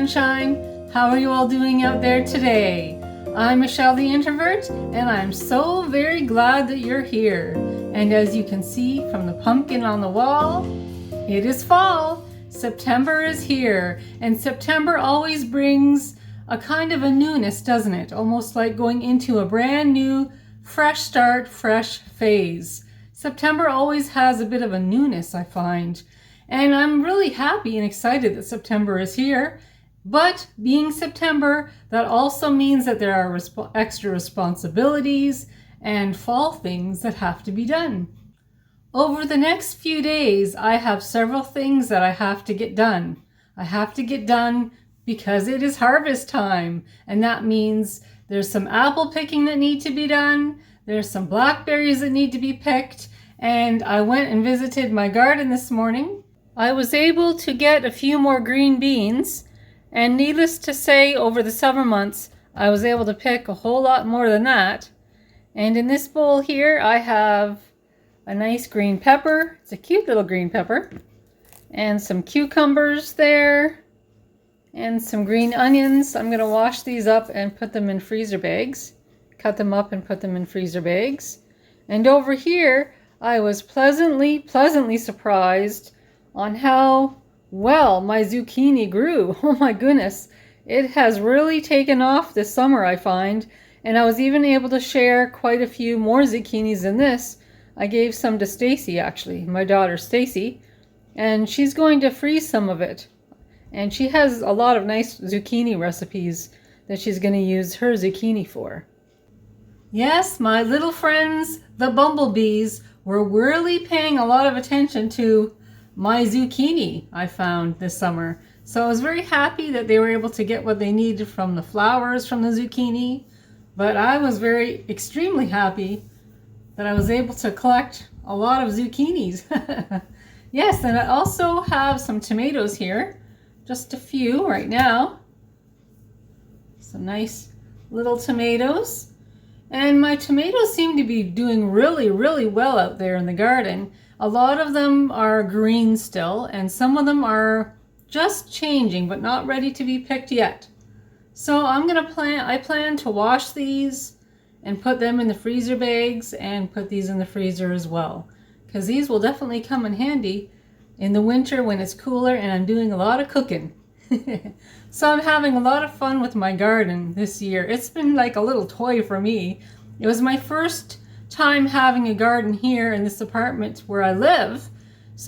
sunshine. How are you all doing out there today? I'm Michelle the Introvert, and I'm so very glad that you're here. And as you can see from the pumpkin on the wall, it is fall. September is here, and September always brings a kind of a newness, doesn't it? Almost like going into a brand new, fresh start, fresh phase. September always has a bit of a newness, I find. And I'm really happy and excited that September is here. But being September, that also means that there are extra responsibilities and fall things that have to be done. Over the next few days, I have several things that I have to get done. I have to get done because it is harvest time, and that means there's some apple picking that need to be done, there's some blackberries that need to be picked, and I went and visited my garden this morning. I was able to get a few more green beans, and needless to say, over the summer months, I was able to pick a whole lot more than that. And in this bowl here, I have a nice green pepper. It's a cute little green pepper. And some cucumbers there. And some green onions. I'm going to wash these up and put them in freezer bags. Cut them up and put them in freezer bags. And over here, I was pleasantly surprised on how well my zucchini grew. Oh my goodness. It has really taken off this summer, I find. And I was even able to share quite a few more zucchinis than this. I gave some to Stacy, actually, my daughter Stacy, and she's going to freeze some of it. And she has a lot of nice zucchini recipes that she's going to use her zucchini for. Yes, my little friends, the bumblebees, were really paying a lot of attention to my zucchini, I found this summer. So I was very happy that they were able to get what they needed from the flowers from the zucchini. But I was extremely happy that I was able to collect a lot of zucchinis. Yes, and I also have some tomatoes here. Just a few right now. Some nice little tomatoes. And my tomatoes seem to be doing really well out there in the garden. A lot of them are green still, and some of them are just changing, but not ready to be picked yet. So I plan to wash these and put them in the freezer bags and put these in the freezer as well. Because these will definitely come in handy in the winter when it's cooler and I'm doing a lot of cooking. So I'm having a lot of fun with my garden this year. It's been like a little toy for me. It was my first time having a garden here in this apartment where I live.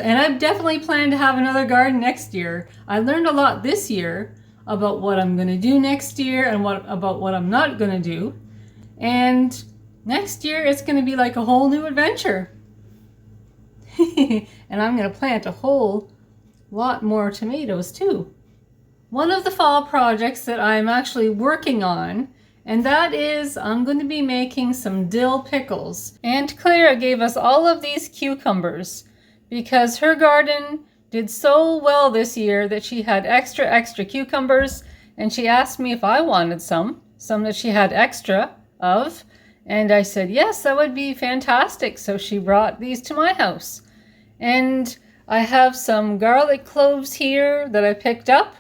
And I definitely plan to have another garden next year. I learned a lot this year about what I'm going to do next year and about what I'm not going to do. And next year it's going to be like a whole new adventure. And I'm going to plant a whole lot more tomatoes too. One of the fall projects that I'm actually working on, and that is I'm going to be making some dill pickles. Aunt Clara gave us all of these cucumbers because her garden did so well this year that she had extra cucumbers, and she asked me if I wanted some that she had extra of, and I said yes, that would be fantastic. So she brought these to my house, and I have some garlic cloves here that I picked up,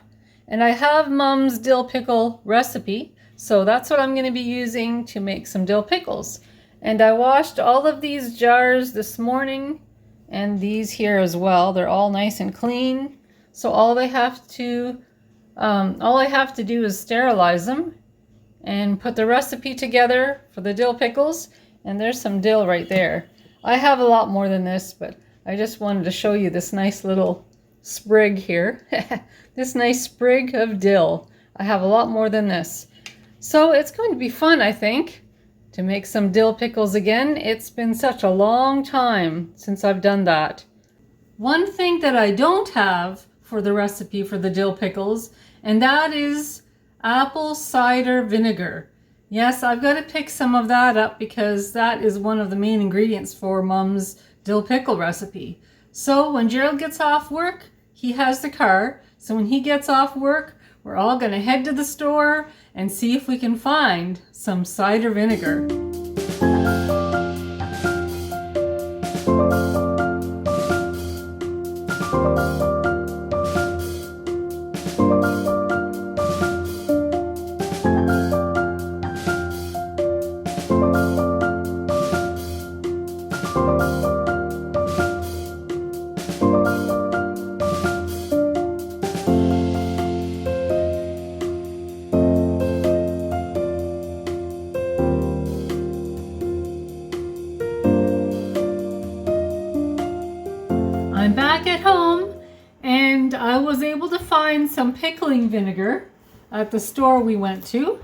and I have Mom's dill pickle recipe, so that's what I'm going to be using to make some dill pickles. And I washed all of these jars this morning, and these here as well. They're all nice and clean. So all I have to do is sterilize them and put the recipe together for the dill pickles. And there's some dill right there. I have a lot more than this, but I just wanted to show you this nice little sprig here. This nice sprig of dill. I have a lot more than this. So it's going to be fun, I think, to make some dill pickles again. It's been such a long time since I've done that. One thing that I don't have for the recipe for the dill pickles, and that is apple cider vinegar. Yes, I've got to pick some of that up because that is one of the main ingredients for Mom's dill pickle recipe. So when Gerald gets off work, he has the car. So when he gets off work, we're all going to head to the store and see if we can find some cider vinegar. back at home and I was able to find some pickling vinegar at the store we went to.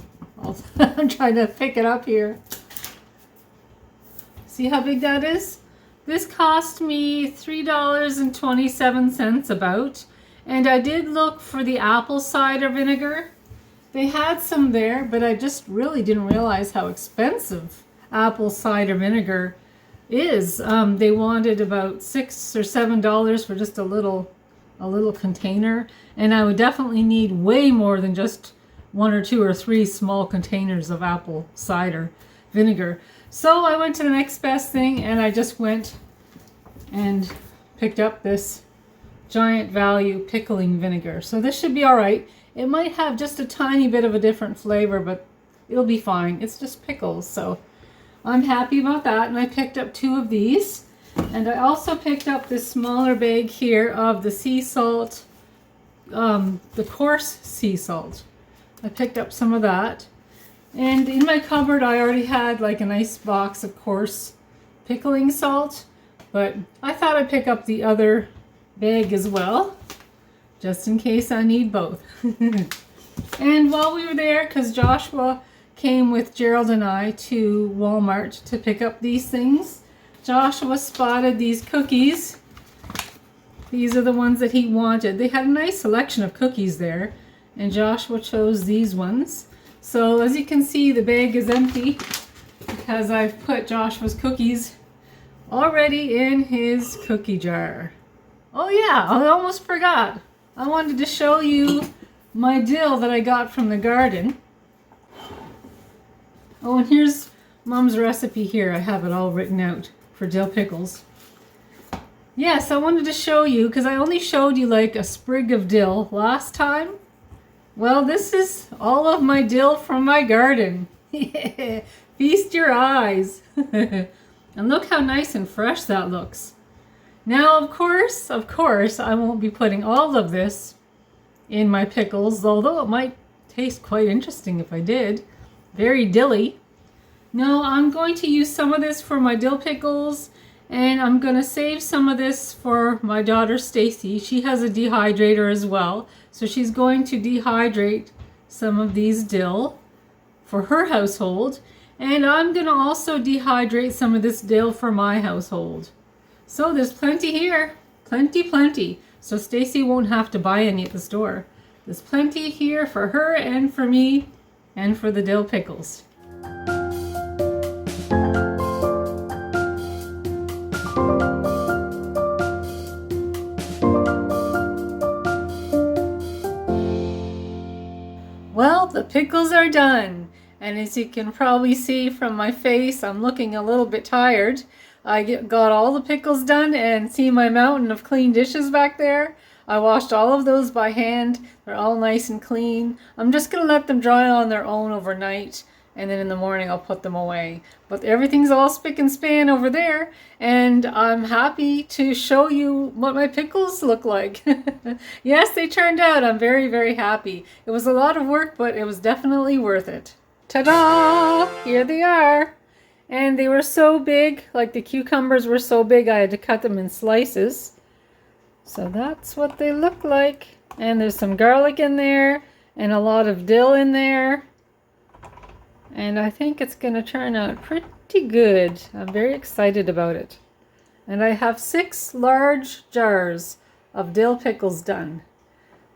I'm trying to pick it up here. See how big that is? This cost me $3.27 about, and I did look for the apple cider vinegar. They had some there, but I just really didn't realize how expensive apple cider vinegar is. They wanted about $6 or $7 for just a little container, and I would definitely need way more than just 1 or 2 or 3 small containers of apple cider vinegar. So I went to the next best thing, and I just went and picked up this Giant Value pickling vinegar. So this should be all right. It might have just a tiny bit of a different flavor, but it'll be fine. It's just pickles, so I'm happy about that. And I picked up 2 of these, and I also picked up this smaller bag here of the sea salt, the coarse sea salt. I picked up some of that. And in my cupboard, I already had like a nice box of coarse pickling salt, but I thought I'd pick up the other bag as well, just in case I need both. And while we were there, because Joshua came with Gerald and I to Walmart to pick up these things, Joshua spotted these cookies. These are the ones that he wanted. They had a nice selection of cookies there, and Joshua chose these ones. So as you can see, the bag is empty because I've put Joshua's cookies already in his cookie jar. Oh yeah, I almost forgot. I wanted to show you my dill that I got from the garden. Oh, and here's Mom's recipe here. I have it all written out for dill pickles. Yes, I wanted to show you because I only showed you like a sprig of dill last time. Well, this is all of my dill from my garden. Feast your eyes. And look how nice and fresh that looks. Now, of course, I won't be putting all of this in my pickles, although it might taste quite interesting if I did. Very dilly. No, I'm going to use some of this for my dill pickles, and I'm going to save some of this for my daughter Stacy. She has a dehydrator as well, so she's going to dehydrate some of these dill for her household, and I'm going to also dehydrate some of this dill for my household. So there's plenty here, plenty. So Stacy won't have to buy any at the store. There's plenty here for her and for me and for the dill pickles. Well, the pickles are done, and as you can probably see from my face, I'm looking a little bit tired. I got all the pickles done, and see my mountain of clean dishes back there? I washed all of those by hand. They're all nice and clean. I'm just going to let them dry on their own overnight, and then in the morning I'll put them away. But everything's all spick and span over there, and I'm happy to show you what my pickles look like. Yes, they turned out. I'm very happy. It was a lot of work, but it was definitely worth it. Ta-da! Here they are. And they were so big, like the cucumbers were so big I had to cut them in slices. So that's what they look like. And there's some garlic in there and a lot of dill in there. And I think it's going to turn out pretty good. I'm very excited about it. And I have 6 large jars of dill pickles done.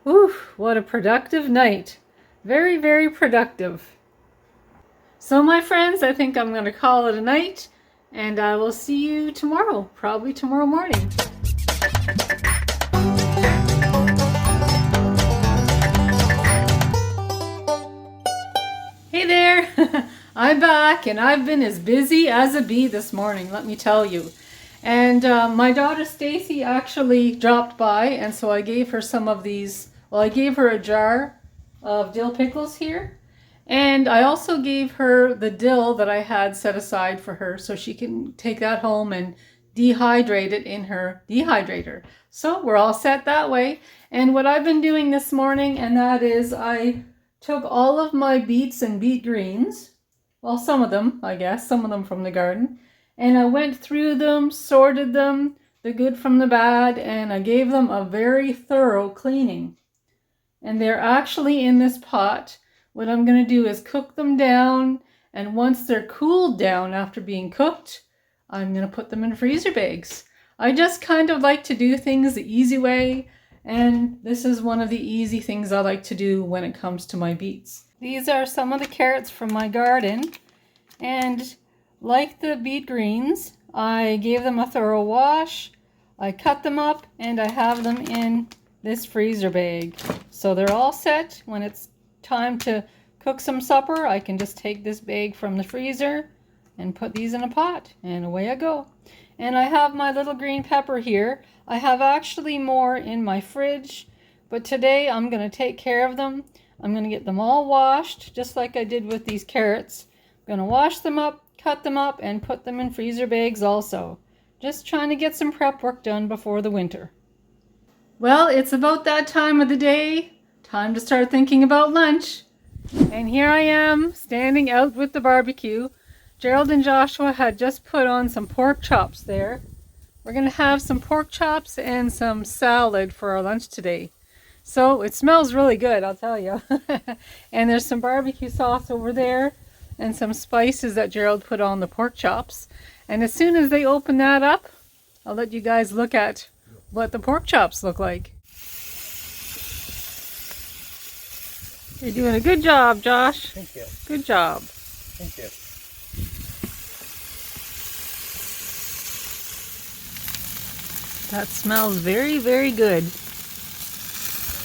Whew, what a productive night. Very productive. So my friends, I think I'm going to call it a night, and I will see you tomorrow, probably tomorrow morning. Hey there, I'm back, and I've been as busy as a bee this morning, let me tell you. And my daughter Stacy actually dropped by, and so I gave her some of these. Well, I gave her a jar of dill pickles here. And I also gave her the dill that I had set aside for her so she can take that home and dehydrate it in her dehydrator. So we're all set that way. And what I've been doing this morning, and that is I took all of my beets and beet greens, well, some of them, I guess, some of them from the garden, and I went through them, sorted them. the good from the bad, and I gave them a very thorough cleaning. And they're actually in this pot. What I'm going to do is cook them down, and once they're cooled down after being cooked, I'm going to put them in freezer bags. I just kind of like to do things the easy way, and this is one of the easy things I like to do when it comes to my beets. These are some of the carrots from my garden, and like the beet greens, I gave them a thorough wash, I cut them up, and I have them in this freezer bag. So they're all set. When it's time to cook some supper, I can just take this bag from the freezer and put these in a pot, and away I go. And I have my little green pepper here. I have actually more in my fridge, but today I'm going to take care of them. I'm going to get them all washed, just like I did with these carrots. I'm going to wash them up, cut them up, and put them in freezer bags also. Just trying to get some prep work done before the winter. Well, it's about that time of the day. Time to start thinking about lunch. And here I am, standing out with the barbecue. Gerald and Joshua had just put on some pork chops there. We're going to have some pork chops and some salad for our lunch today. So it smells really good, I'll tell you. And there's some barbecue sauce over there and some spices that Gerald put on the pork chops. And as soon as they open that up, I'll let you guys look at what the pork chops look like. You're doing a good job, Josh. Thank you. Good job. Thank you. That smells very, very good.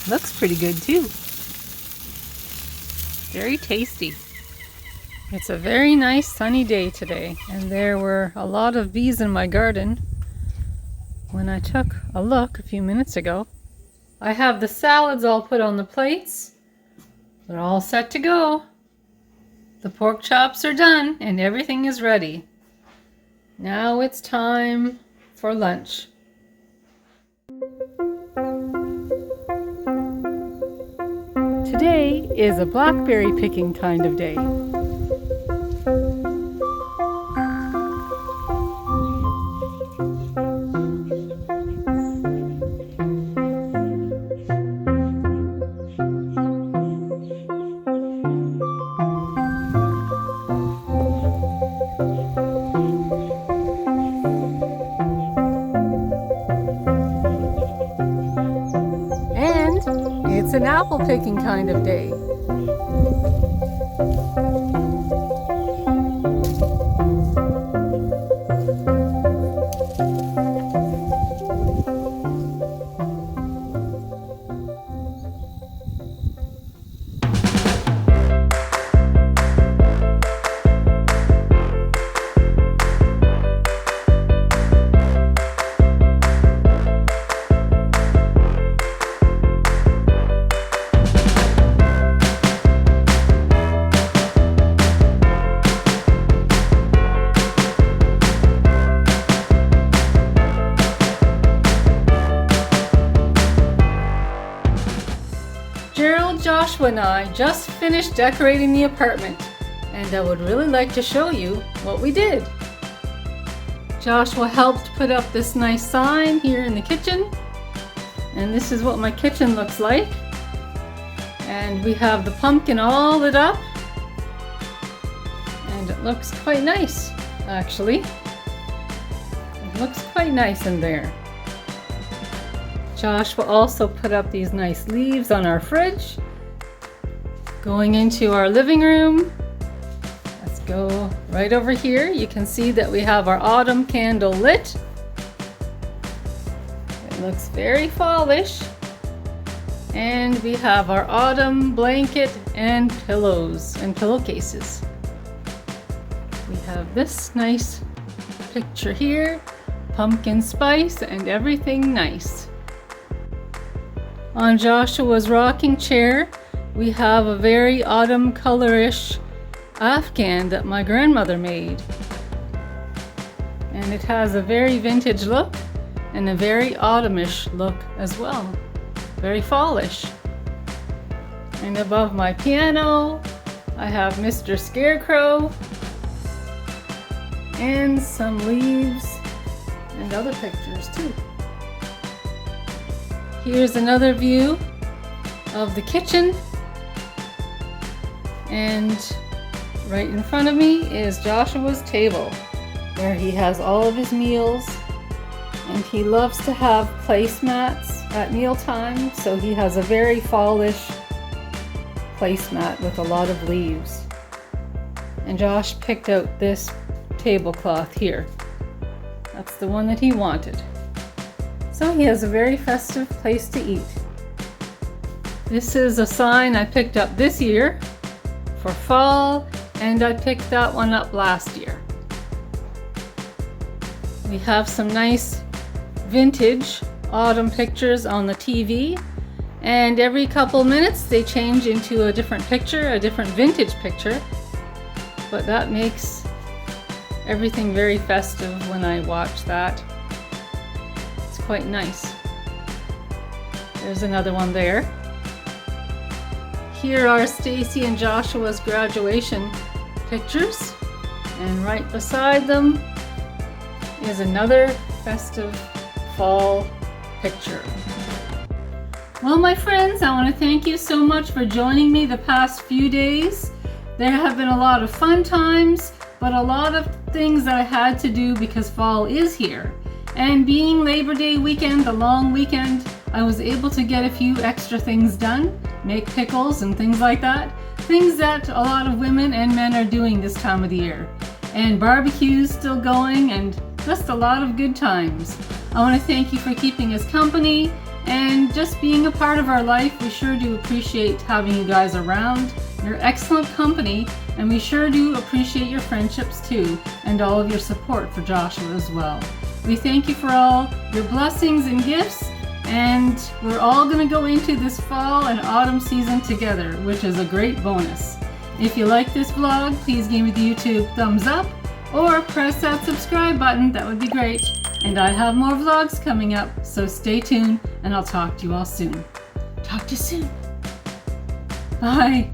Looks pretty good too. Very tasty. It's a very nice sunny day today, and there were a lot of bees in my garden when I took a look a few minutes ago. I have the salads all put on the plates. They're all set to go. The pork chops are done and everything is ready. Now it's time for lunch. Today is a blackberry picking kind of day. It's an apple picking kind of day. Joshua and I just finished decorating the apartment, and I would really like to show you what we did. Joshua helped put up this nice sign here in the kitchen, and this is what my kitchen looks like. And we have the pumpkin all lit up, and it looks quite nice, actually. It looks quite nice in there. Joshua also put up these nice leaves on our fridge. Going into our living room, let's go right over here. You can see that we have our autumn candle lit. It looks very fallish. And we have our autumn blanket and pillows and pillowcases. We have this nice picture here, pumpkin spice and everything nice. On Joshua's rocking chair, we have a very autumn colorish afghan that my grandmother made. And it has a very vintage look and a very autumnish look as well. Very fallish. And above my piano, I have Mr. Scarecrow and some leaves and other pictures too. Here's another view of the kitchen, and right in front of me is Joshua's table where he has all of his meals, and he loves to have placemats at mealtime, so he has a very fallish placemat with a lot of leaves. And Josh picked out this tablecloth here. That's the one that he wanted. So he has a very festive place to eat. This is a sign I picked up this year for fall, and I picked that one up last year. We have some nice vintage autumn pictures on the TV, and every couple minutes they change into a different picture, a different vintage picture, but that makes everything very festive when I watch that. It's quite nice. There's another one there. Here are Stacy and Joshua's graduation pictures, and right beside them is another festive fall picture. Well, my friends, I want to thank you so much for joining me the past few days. There have been a lot of fun times, but a lot of things that I had to do because fall is here. And being Labor Day weekend, the long weekend, I was able to get a few extra things done, make pickles and things like that. Things that a lot of women and men are doing this time of the year. And barbecues still going, and just a lot of good times. I want to thank you for keeping us company and just being a part of our life. We sure do appreciate having you guys around. You're excellent company, and we sure do appreciate your friendships too, and all of your support for Joshua as well. We thank you for all your blessings and gifts, and we're all going to go into this fall and autumn season together, which is a great bonus. If you like this vlog, please give me the YouTube thumbs up or press that subscribe button. That would be great. And I have more vlogs coming up, so stay tuned, and I'll talk to you all soon. Talk to you soon. Bye.